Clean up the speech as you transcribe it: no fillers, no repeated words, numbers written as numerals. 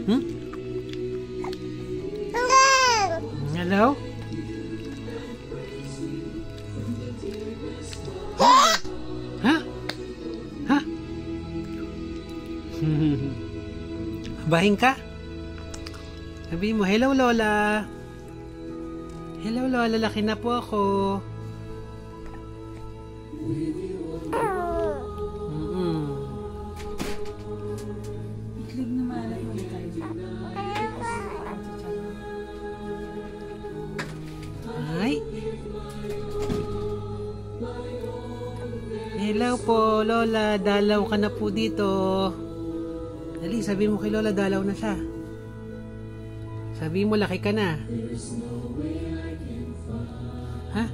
Hmm? Hello? Ha? Ha? Bahin ka? Sabihin mo, hello Lola. Hello Lola, laki na po ako. Iklig na maalat mo tayo. Ay. Hello po Lola, dalaw ka na po dito. Dali, sabihin mo kay Lola, dalaw na siya. Sabihin mo, laki ka na. Ha?